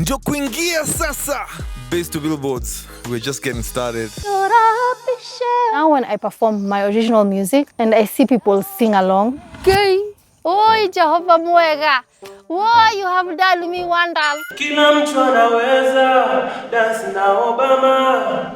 Ndio kuingia sasa. Based to Billboardz. We're just getting started. Now when I perform my original music and I see people sing along, okay. Oi Jehovah mwega. Whoa, you have done me wonders. Kila mtu anaweza dance na Obama.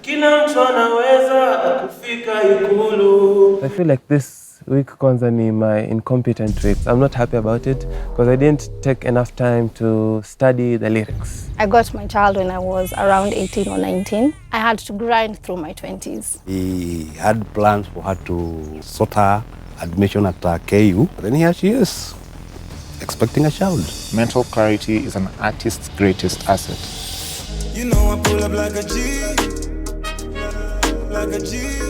Kila mtu anaweza kufika ikulu. I feel like this week kwanza ni my incompetent week. I'm not happy about it because I didn't take enough time to study the lyrics. I got my child when I was around 18 or 19. I had to grind through my 20s. He had plans for her to sort her admission at KU. Then here she is, expecting a child. Mental clarity is an artist's greatest asset. You know I pull up like a G, like a G.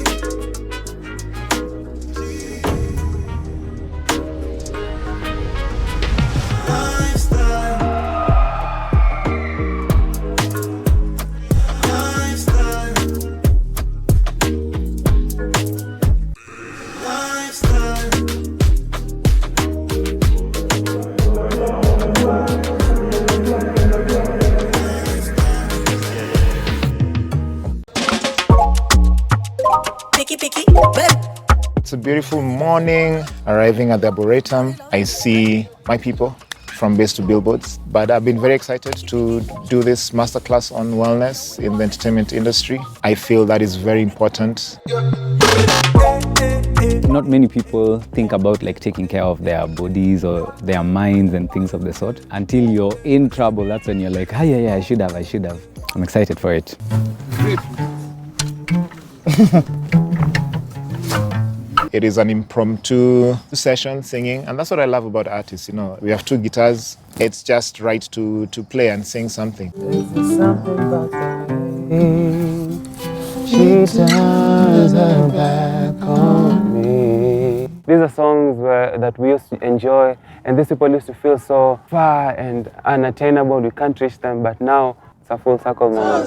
It's a beautiful morning, arriving at the Arboretum. I see my people from Based to Billboardz, but I've been very excited to do this masterclass on wellness in the entertainment industry. I feel that is very important. Not many people think about like taking care of their bodies or their minds and things of the sort. Until you're in trouble, that's when you're like, yeah, I should have. I'm excited for it. It is an impromptu session singing, and that's what I love about artists. You know, we have two guitars. It's just right to play and sing something. There's something about the way she turns her back on me. These are songs that we used to enjoy, and these people used to feel so far and unattainable. We can't reach them, but now it's a full circle now.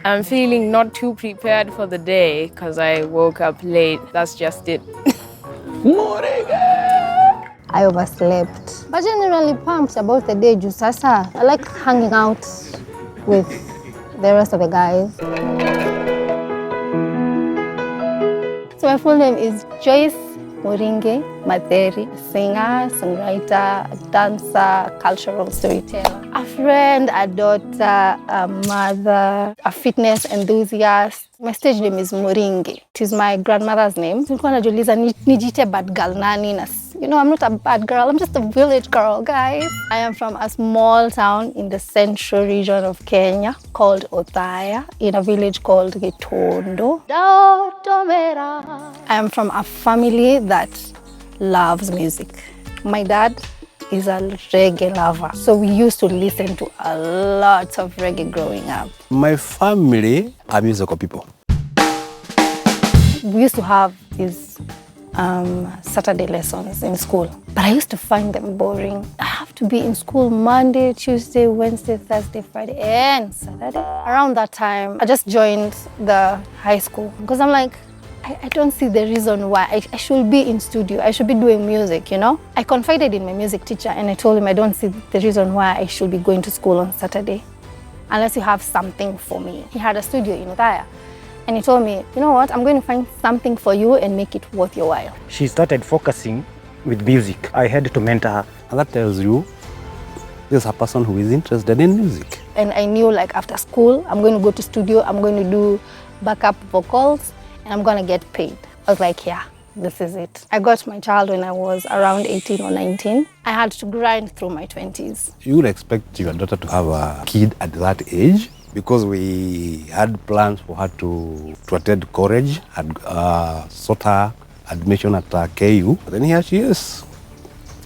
I'm feeling not too prepared for the day because I woke up late. That's just it. I overslept. But generally pumped about the day. Sasa, I like hanging out with the rest of the guys. So my full name is Joyce Moringe Materi, singer, songwriter, dancer, cultural storyteller, a friend, a daughter, a mother, a fitness enthusiast. My stage name is Moringe. It is my grandmother's name. Nilikuwa najiuliza nijite bad girl nani na you know, I'm not a bad girl. I'm just a village girl, guys. I am from a small town in the central region of Kenya called Othaya, in a village called Gitondo. I am from a family that loves music. My dad is a reggae lover, so we used to listen to a lot of reggae growing up. My family are musical people. We used to have these Saturday lessons in school, but I used to find them boring. I have to be in school Monday, Tuesday, Wednesday, Thursday, Friday, and Saturday. Around that time, I just joined the high school because I'm like, I don't see the reason why I should be in studio. I should be doing music, you know? I confided in my music teacher and I told him I don't see the reason why I should be going to school on Saturday unless you have something for me. He had a studio in Uthaya. And he told me, you know what, I'm going to find something for you and make it worth your while. She started focusing with music. I had to mentor her. And that tells you there's a person who is interested in music. And I knew like after school, I'm going to go to studio, I'm going to do backup vocals, and I'm going to get paid. I was like, yeah, this is it. I got my child when I was around 18 or 19. I had to grind through my 20s. You would expect your daughter to have a kid at that age, because we had plans for her to attend college and sort her admission at KU. Then here she is,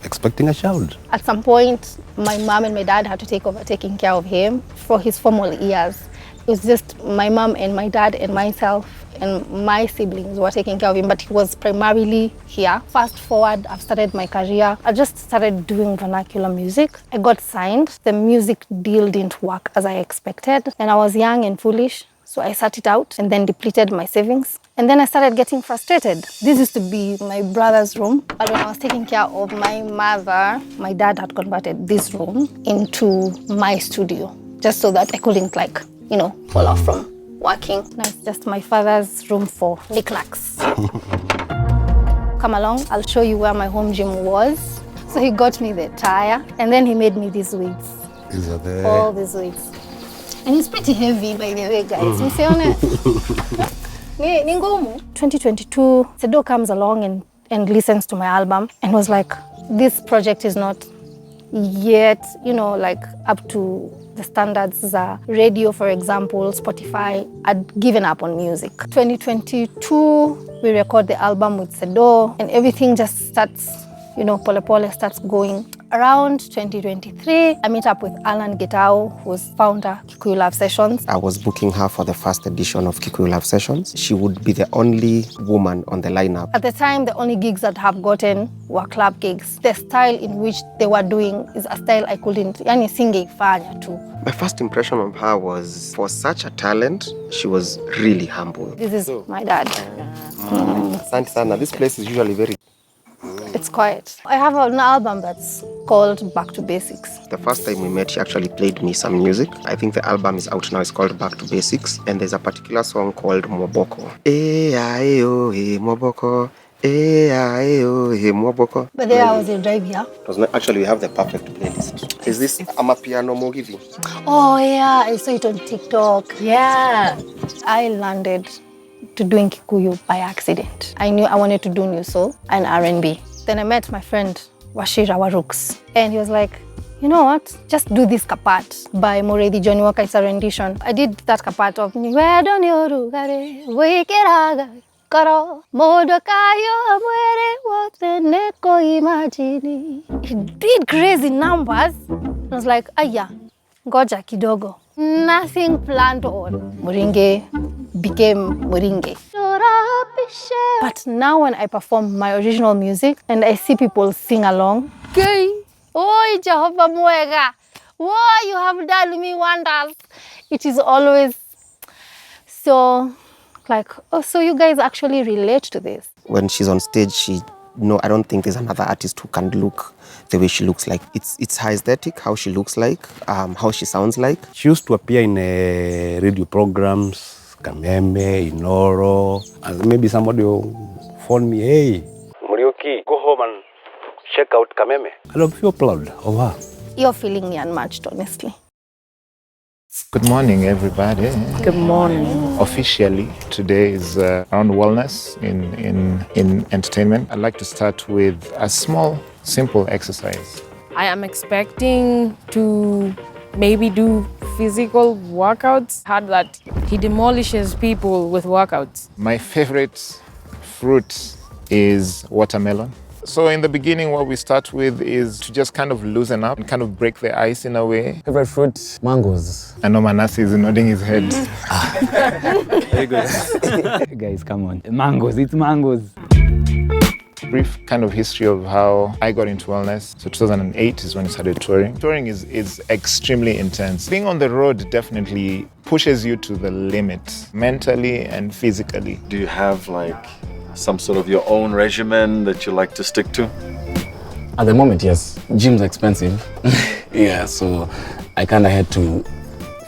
expecting a child. At some point, my mom and my dad had to take over taking care of him for his formal years. It was just my mom and my dad and myself and my siblings were taking care of him, but he was primarily here. Fast forward, I've started my career. I just started doing vernacular music. I got signed. The music deal didn't work as I expected. And I was young and foolish. So I sat it out and then depleted my savings. And then I started getting frustrated. This used to be my brother's room. But when I was taking care of my mother, my dad had converted this room into my studio, just so that I couldn't fall off from working. Now it's just my father's room for knickknacks. Come along, I'll show you where my home gym was. So he got me the tire and then he made me these weights. These are the... All these weights. And it's pretty heavy, by the way, guys. 2022, Sedo comes along and listens to my album and was like, this project is not yet, up to the standards. Radio, for example, Spotify had given up on music. 2022, we record the album with Sedo and everything just starts, pole pole starts going. Around 2023, I meet up with Gitau, who's founder Kikuyu Love Sessions. I was booking her for the first edition of Kikuyu Love Sessions. She would be the only woman on the lineup. At the time, the only gigs that have gotten were club gigs. The style in which they were doing is a style I couldn't, singeifanya too. My first impression of her was, for such a talent, she was really humble. This is my dad. Asante sana. This place is usually very... It's quiet. I have an album that's called Back to Basics. The first time we met, she actually played me some music. I think the album is out now. It's called Back to Basics. And there's a particular song called Moboko. Moboko. Moboko. But there I was in drive here. Actually, we have the perfect playlist. Is this Amapiano Mogivi? Oh yeah, I saw it on TikTok. Yeah. I landed to doing Kikuyu by accident. I knew I wanted to do New Soul and R&B. Then I met my friend Wachira Warooks, and he was like, you know what, just do this kapat by Moredi Johnny Walker. It's a rendition. I did that kapat of It did crazy numbers. I was like, aya, ngoja kidogo. Nothing planned on. Muringe became Muringe. But now when I perform my original music and I see people sing along, oh, Jehovah Mwega, oh, you have done me wonders. It is always so like, oh, so you guys actually relate to this. When she's on stage, I don't think there's another artist who can look the way she looks like. It's her aesthetic, how she looks like, how she sounds like. She used to appear in radio programs, Kameme, Inoro, and maybe somebody will phone me, hey, Muriuki, go home and check out Kameme. I feel proud of her. You're feeling me unmatched, honestly. Good morning, everybody. Good morning. Officially, today is around wellness in entertainment. I'd like to start with a small, simple exercise. I am expecting to maybe do physical workouts. Heard that he demolishes people with workouts. My favorite fruit is watermelon. So in the beginning, what we start with is to just kind of loosen up and kind of break the ice in a way. Favorite fruit? Mangoes. I know Manasi is nodding his head. Very good. Guys, come on. Mangoes, it's mangoes. Brief kind of history of how I got into wellness. So 2008 is when I started touring. Touring is extremely intense. Being on the road definitely pushes you to the limit, mentally and physically. Do you have some sort of your own regimen that you like to stick to? At the moment, yes. Gym's expensive. Yeah, so I kind of had to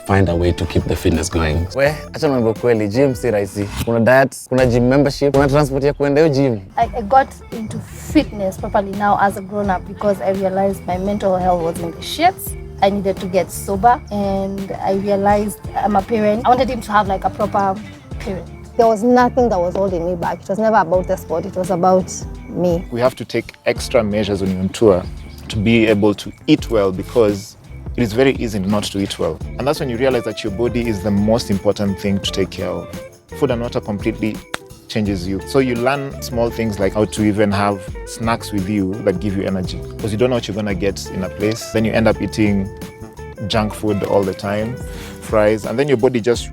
find a way to keep the fitness going. Acha mambo kweli, gym si rahisi. Kuna diet, kuna gym membership, kuna transport ya kuenda hiyo gym. I got into fitness properly now as a grown-up because I realized my mental health was in the shits. I needed to get sober, and I realized I'm a parent. I wanted him to have a proper parent. There was nothing that was holding me back. It was never about the sport, it was about me. We have to take extra measures when you're on tour to be able to eat well, because it is very easy not to eat well. And that's when you realize that your body is the most important thing to take care of. Food and water completely changes you. So you learn small things like how to even have snacks with you that give you energy, because you don't know what you're gonna get in a place. Then you end up eating junk food all the time, fries, and then your body just...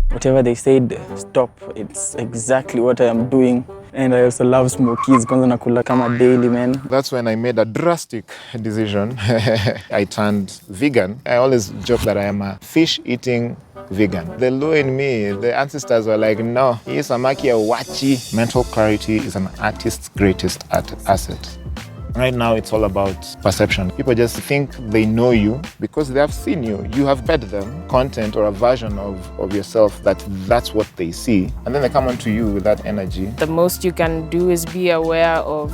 Whatever they said, stop, it's exactly what I am doing. And I also love smokies, kwanza nakula kama daily, man. That's when I made a drastic decision. I turned vegan. I always joke that I am a fish-eating vegan. The Luo in me, the ancestors were like, no, hii samaki ya wachi. Mental clarity is an artist's greatest asset. Right now, it's all about perception. People just think they know you because they have seen you. You have fed them content or a version of yourself that's what they see. And then they come onto you with that energy. The most you can do is be aware of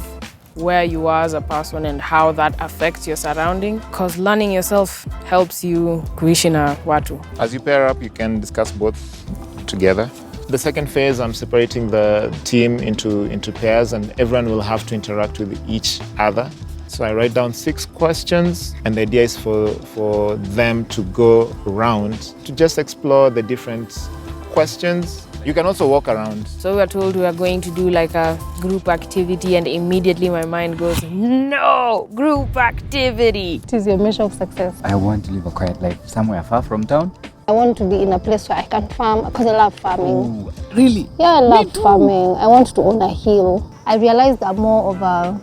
where you are as a person and how that affects your surrounding. Because learning yourself helps you kuishi na watu. As you pair up, you can discuss both together. The second phase, I'm separating the team into pairs, and everyone will have to interact with each other. So I write down 6 questions, and the idea is for them to go around to just explore the different questions. You can also walk around. So we are told we are going to do like a group activity, and immediately my mind goes, no, group activity. What is your measure of success? I want to live a quiet life somewhere far from town. I want to be in a place where I can farm because I love farming. Ooh, really? Yeah, I love farming. I want to own a hill. I realized I'm more of a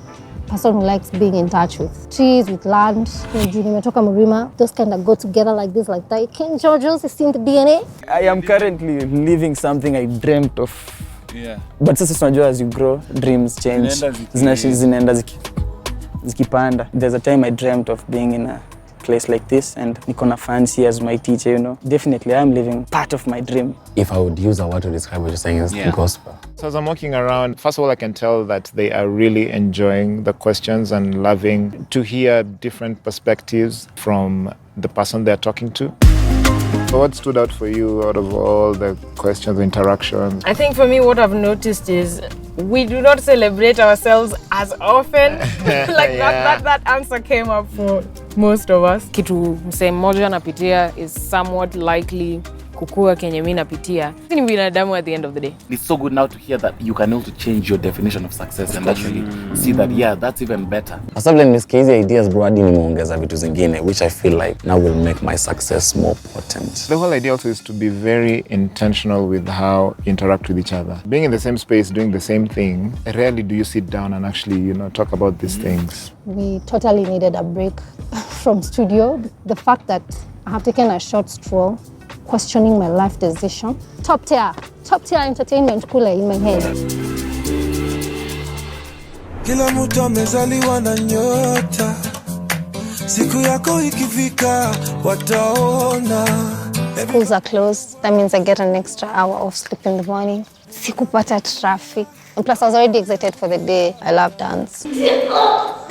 person who likes being in touch with trees, with land. Those kind of go together like this, like that. King George's is in the DNA. I am currently living something I dreamt of. Yeah. But sasa unajua as you grow, dreams change. Zinaenda zikipanda. There's a time I dreamt of being in a place like this, and niko na fancy as my teacher, you know. Definitely, I'm living part of my dream. If I would use a word to describe what you're saying is gospel. So as I'm walking around, first of all, I can tell that they are really enjoying the questions and loving to hear different perspectives from the person they're talking to. So what stood out for you out of all the questions, interactions? I think for me, what I've noticed is we do not celebrate ourselves as often. Like that answer came up for most of us. Kitu msee mmoja napitia is somewhat likely kukua kenye mimi napitia. Ni binadamu at the end of the day. It's so good now to hear that you can also change your definition of success and actually see that, yeah, that's even better. Hasa vile nimesikia hizi ideas bro, hadi nimeongeza vitu zingine which I feel like now will make my success more potent. The whole idea also is to be very intentional with how you interact with each other. Being in the same space, doing the same thing, rarely do you sit down and actually, you know, talk about these things. We totally needed a break from studio. The fact that I have taken a short stroll, questioning my life decision. Top tier entertainment cooler in my head. Kila mtu amezaliwa na nyota, siku yako ikifika wataona. Schools are closed. That means I get an extra hour of sleep in the morning. Sikupata traffic. And plus I was already excited for the day. I love dance. You're so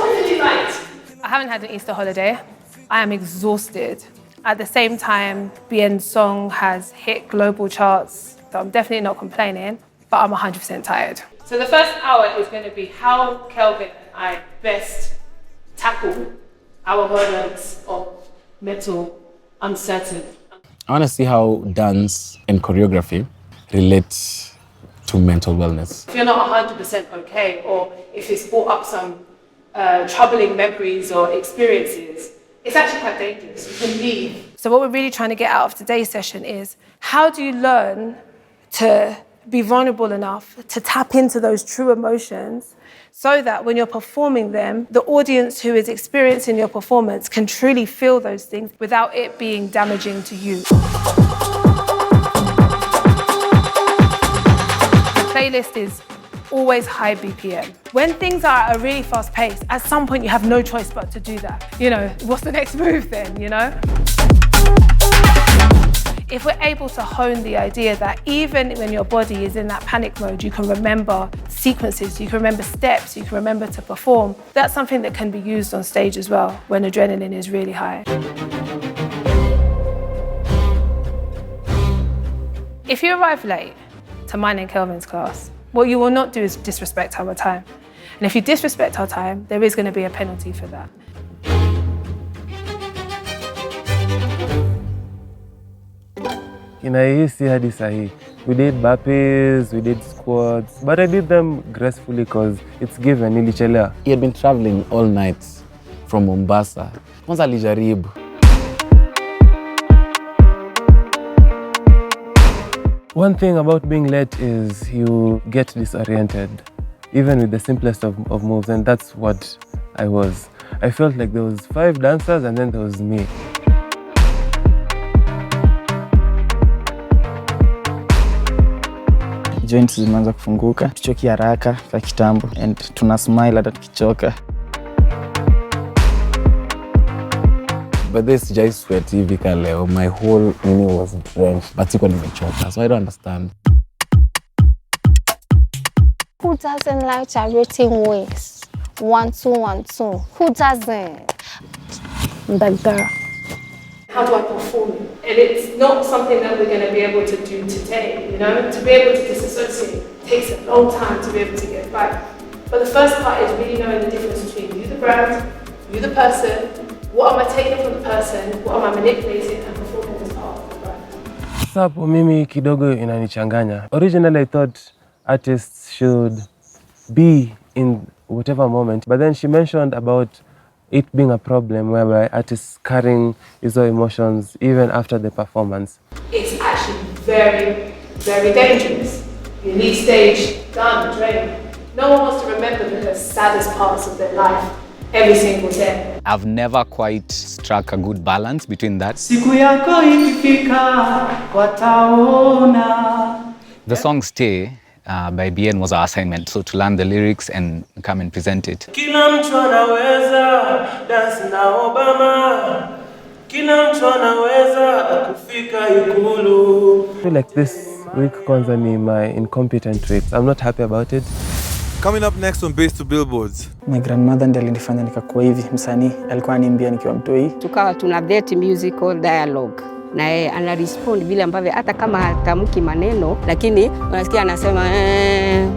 really right. I haven't had an Easter holiday. I am exhausted. At the same time, Bien's song has hit global charts, so I'm definitely not complaining, but I'm 100% tired. So the first hour is going to be how Kelvin and I best tackle our moments of mental uncertainty. I want to see how dance and choreography relate to mental wellness. If you're not 100% okay, or if it's brought up some troubling memories or experiences, it's actually quite dangerous. You can leave. So what we're really trying to get out of today's session is, how do you learn to be vulnerable enough to tap into those true emotions so that when you're performing them, the audience who is experiencing your performance can truly feel those things without it being damaging to you. The playlist is always high BPM. When things are at a really fast pace, at some point you have no choice but to do that. You know, what's the next move then, you know? If we're able to hone the idea that even when your body is in that panic mode, you can remember sequences, you can remember steps, you can remember to perform, that's something that can be used on stage as well when adrenaline is really high. If you arrive late to mine and Kelvin's class, what you will not do is disrespect our time. And if you disrespect our time, there is going to be a penalty for that. Inahisi hadi sahi. We did burpees, we did squats, but I did them gracefully because it's given, nilichelewa. He had been traveling all night from Mombasa. Kwanza alijaribu. One thing about being late is you get disoriented, even with the simplest of moves, and that's what I was. I felt like there was 5 dancers and then there was me. joints zimeanza kufunguka, tuchoki haraka kwa kitambo and tuna smile hata tukichoka. But this Jai sweat hivi leo, my whole meaning was drenched, but sikuwa nimechoka, so I don't understand. Who doesn't like gyrating waist? 1, 2, 1, 2. Who doesn't? The girl. How do I perform? And it's not something that we're going to be able to do today, you know? To be able to disassociate takes a long time to be able to get back. But the first part is really knowing the difference between you, the brand, you, the person. What am I taking from the person? What am I manipulating and performing as part of the brand? Sapo mimi kidogo inanichanganya. Originally I thought artists should be in whatever moment, but then she mentioned about it being a problem whereby artists carrying his own emotions even after the performance. It's actually very, very dangerous. You leave stage, done, drained. No one wants to remember the saddest parts of their life every single day. I've never quite struck a good balance between that. The song Stay by BN was our assignment, so to learn the lyrics and come and present it. Kila mtu anaweza dance na Obama. Kila mtu anaweza kufika Ikulu. I feel like this week kwanza ni my incompetent week. I'm not happy about it. Coming up next on Base to Billboards. My grandmother ndiye alinifanya nikakuwa hivi msanii. Alikuwa ananiambia nikiwa mtoi. Tukawa tuna that musical dialogue. Na yeye ana respond vile ambavyo hata kama hatamki maneno lakini unasikia anasema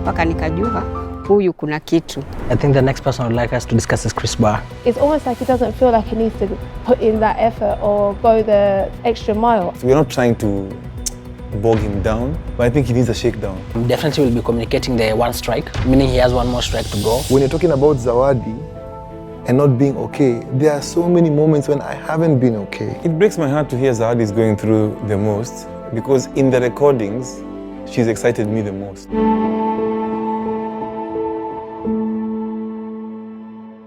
mpaka nikajua huyu kuna kitu. I think the next person would like us to discuss is Chris Bar. It's almost like he doesn't feel like he needs to put in that effort or go the extra mile. So we're not trying to bog him down, but I think he needs a shakedown. Definitely will be communicating the one strike, meaning he has one more strike to go. When you're talking about Zawadi and not being okay, there are so many moments when I haven't been okay. It breaks my heart to hear Zawadi is going through the most because in the recordings, she's excited me the most.